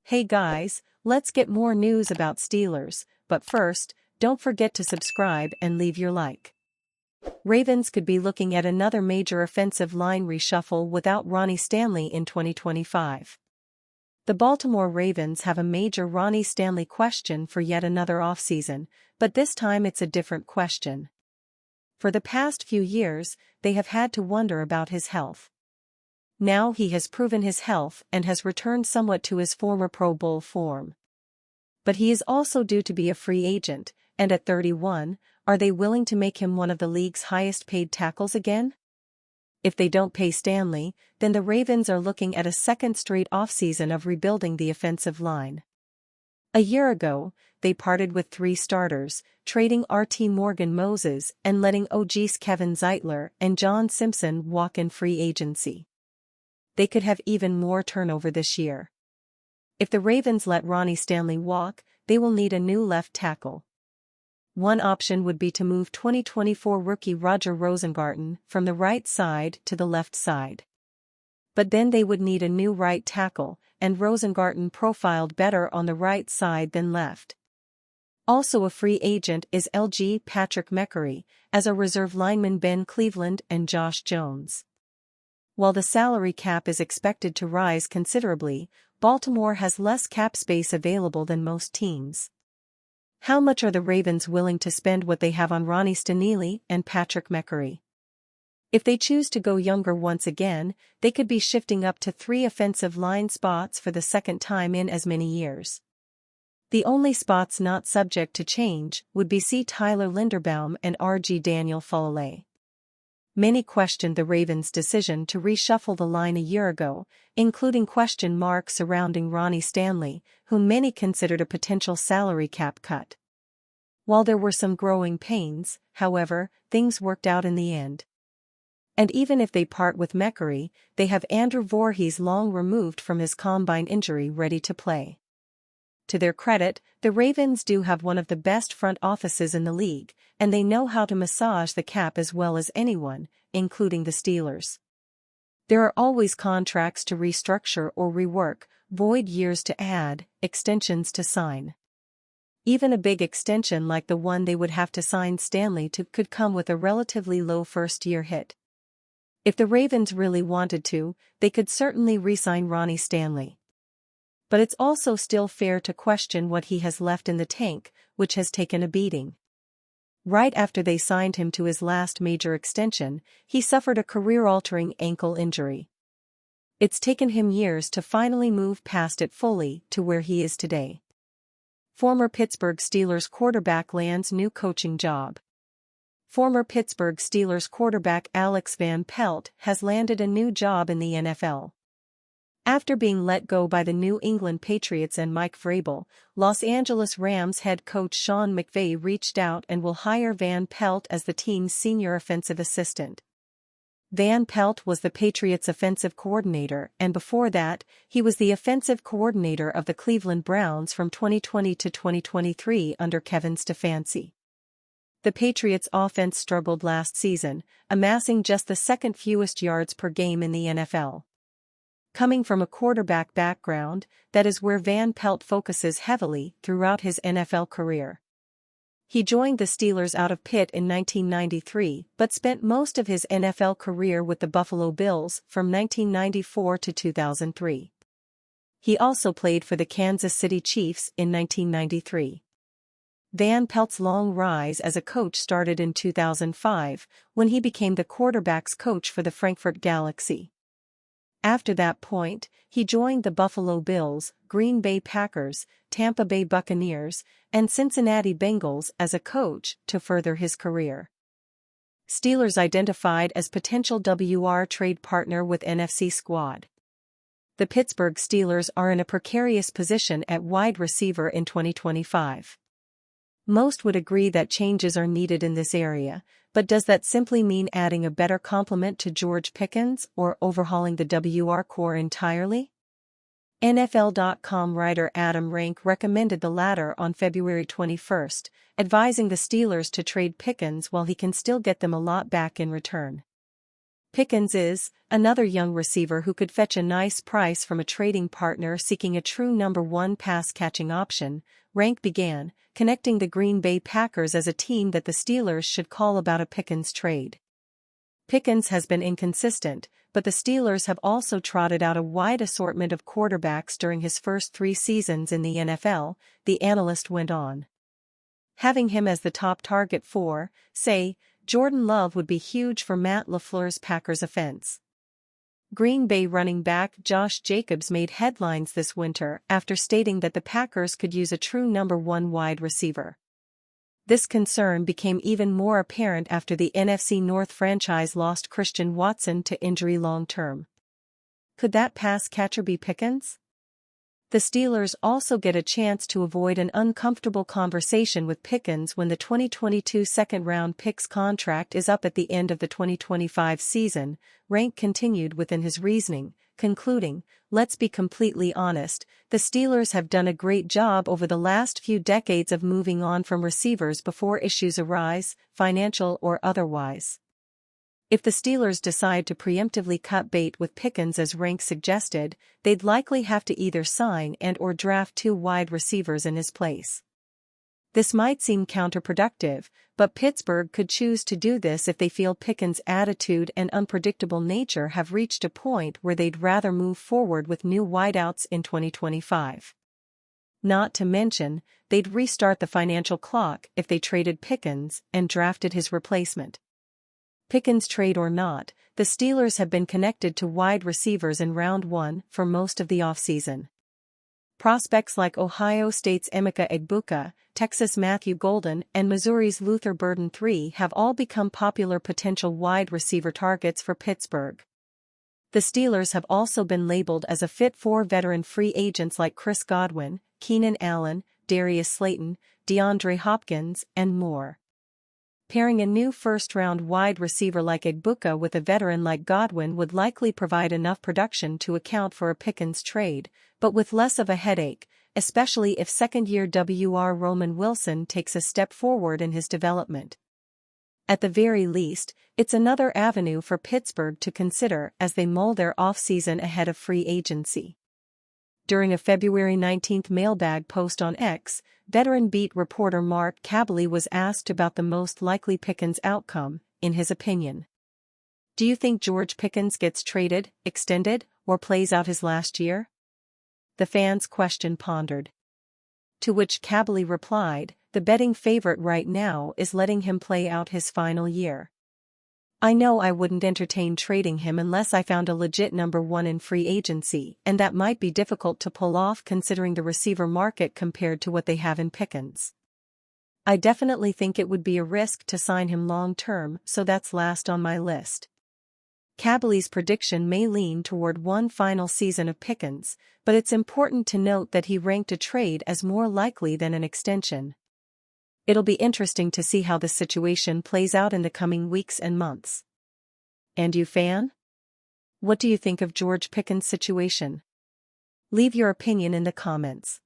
Hey guys, let's get more news about Steelers, but first, don't forget to subscribe and leave your like. Ravens could be looking at another major offensive line reshuffle without Ronnie Stanley in 2025. The Baltimore Ravens have a major Ronnie Stanley question for yet another offseason, but this time it's a different question. For the past few years, they have had to wonder about his health. Now he has proven his health and has returned somewhat to his former Pro Bowl form. But he is also due to be a free agent, and at 31, are they willing to make him one of the league's highest-paid tackles again? If they don't pay Stanley, then the Ravens are looking at a second straight offseason of rebuilding the offensive line. A year ago, they parted with 3 starters, trading R.T. Morgan Moses and letting OG's Kevin Zeitler and John Simpson walk in free agency. They could have even more turnover this year. If the Ravens let Ronnie Stanley walk, they will need a new left tackle. One option would be to move 2024 rookie Roger Rosengarten from the right side to the left side. But then they would need a new right tackle, and Rosengarten profiled better on the right side than left. Also a free agent is LG Patrick Meckery, as a reserve lineman Ben Cleveland and Josh Jones. While the salary cap is expected to rise considerably, Baltimore has less cap space available than most teams. How much are the Ravens willing to spend what they have on Ronnie Stanley and Patrick Meckery? If they choose to go younger once again, they could be shifting up to 3 offensive line spots for the second time in as many years. The only spots not subject to change would be C. Tyler Linderbaum and R.G. Daniel Fullale. Many questioned the Ravens' decision to reshuffle the line a year ago, including question marks surrounding Ronnie Stanley, whom many considered a potential salary cap cut. While there were some growing pains, however, things worked out in the end. And even if they part with Meckery, they have Andrew Voorhees long removed from his combine injury ready to play. To their credit, the Ravens do have one of the best front offices in the league, and they know how to massage the cap as well as anyone, including the Steelers. There are always contracts to restructure or rework, void years to add, extensions to sign. Even a big extension like the one they would have to sign Stanley to could come with a relatively low first-year hit. If the Ravens really wanted to, they could certainly re-sign Ronnie Stanley. But it's also still fair to question what he has left in the tank, which has taken a beating. Right after they signed him to his last major extension, he suffered a career-altering ankle injury. It's taken him years to finally move past it fully to where he is today. Former Pittsburgh Steelers quarterback lands new coaching job. Former Pittsburgh Steelers quarterback Alex Van Pelt has landed a new job in the NFL. After being let go by the New England Patriots and Mike Vrabel, Los Angeles Rams head coach Sean McVay reached out and will hire Van Pelt as the team's senior offensive assistant. Van Pelt was the Patriots' offensive coordinator, and before that, he was the offensive coordinator of the Cleveland Browns from 2020 to 2023 under Kevin Stefanski. The Patriots' offense struggled last season, amassing just the second fewest yards per game in the NFL. Coming from a quarterback background, that is where Van Pelt focuses heavily throughout his NFL career. He joined the Steelers out of Pitt in 1993 but spent most of his NFL career with the Buffalo Bills from 1994 to 2003. He also played for the Kansas City Chiefs in 1993. Van Pelt's long rise as a coach started in 2005, when he became the quarterback's coach for the Frankfurt Galaxy. After that point, he joined the Buffalo Bills, Green Bay Packers, Tampa Bay Buccaneers, and Cincinnati Bengals as a coach to further his career. Steelers identified as potential WR trade partner with NFC squad. The Pittsburgh Steelers are in a precarious position at wide receiver in 2025. Most would agree that changes are needed in this area, but does that simply mean adding a better complement to George Pickens or overhauling the WR core entirely? NFL.com writer Adam Rank recommended the latter on February 21, advising the Steelers to trade Pickens while he can still get them a lot back in return. Pickens is another young receiver who could fetch a nice price from a trading partner seeking a true number one pass-catching option. Rank began, connecting the Green Bay Packers as a team that the Steelers should call about a Pickens trade. Pickens has been inconsistent, but the Steelers have also trotted out a wide assortment of quarterbacks during his first 3 seasons in the NFL, the analyst went on. Having him as the top target for, say, Jordan Love would be huge for Matt LaFleur's Packers offense. Green Bay running back Josh Jacobs made headlines this winter after stating that the Packers could use a true number one wide receiver. This concern became even more apparent after the NFC North franchise lost Christian Watson to injury long-term. Could that pass catcher be Pickens? The Steelers also get a chance to avoid an uncomfortable conversation with Pickens when the 2022 second-round pick's contract is up at the end of the 2025 season. Rank continued within his reasoning, concluding, "Let's be completely honest, the Steelers have done a great job over the last few decades of moving on from receivers before issues arise, financial or otherwise." If the Steelers decide to preemptively cut bait with Pickens as Rank suggested, they'd likely have to either sign and/or draft 2 wide receivers in his place. This might seem counterproductive, but Pittsburgh could choose to do this if they feel Pickens' attitude and unpredictable nature have reached a point where they'd rather move forward with new wideouts in 2025. Not to mention, they'd restart the financial clock if they traded Pickens and drafted his replacement. Pickens trade or not, the Steelers have been connected to wide receivers in round 1 for most of the offseason. Prospects like Ohio State's Emeka Egbuka, Texas' Matthew Golden, and Missouri's Luther Burden III have all become popular potential wide receiver targets for Pittsburgh. The Steelers have also been labeled as a fit for veteran free agents like Chris Godwin, Keenan Allen, Darius Slayton, DeAndre Hopkins, and more. Pairing a new first-round wide receiver like Egbuka with a veteran like Godwin would likely provide enough production to account for a Pickens trade, but with less of a headache, especially if second-year WR Roman Wilson takes a step forward in his development. At the very least, it's another avenue for Pittsburgh to consider as they mull their offseason ahead of free agency. During a February 19 mailbag post on X, veteran beat reporter Mark Kaboly was asked about the most likely Pickens outcome, in his opinion. "Do you think George Pickens gets traded, extended, or plays out his last year?" The fan's question pondered. To which Kaboly replied, "The betting favorite right now is letting him play out his final year. I know I wouldn't entertain trading him unless I found a legit number one in free agency, and that might be difficult to pull off considering the receiver market compared to what they have in Pickens. I definitely think it would be a risk to sign him long-term, so that's last on my list." Kaboly's prediction may lean toward one final season of Pickens, but it's important to note that he ranked a trade as more likely than an extension. It'll be interesting to see how this situation plays out in the coming weeks and months. And you, fan? What do you think of George Pickens' situation? Leave your opinion in the comments.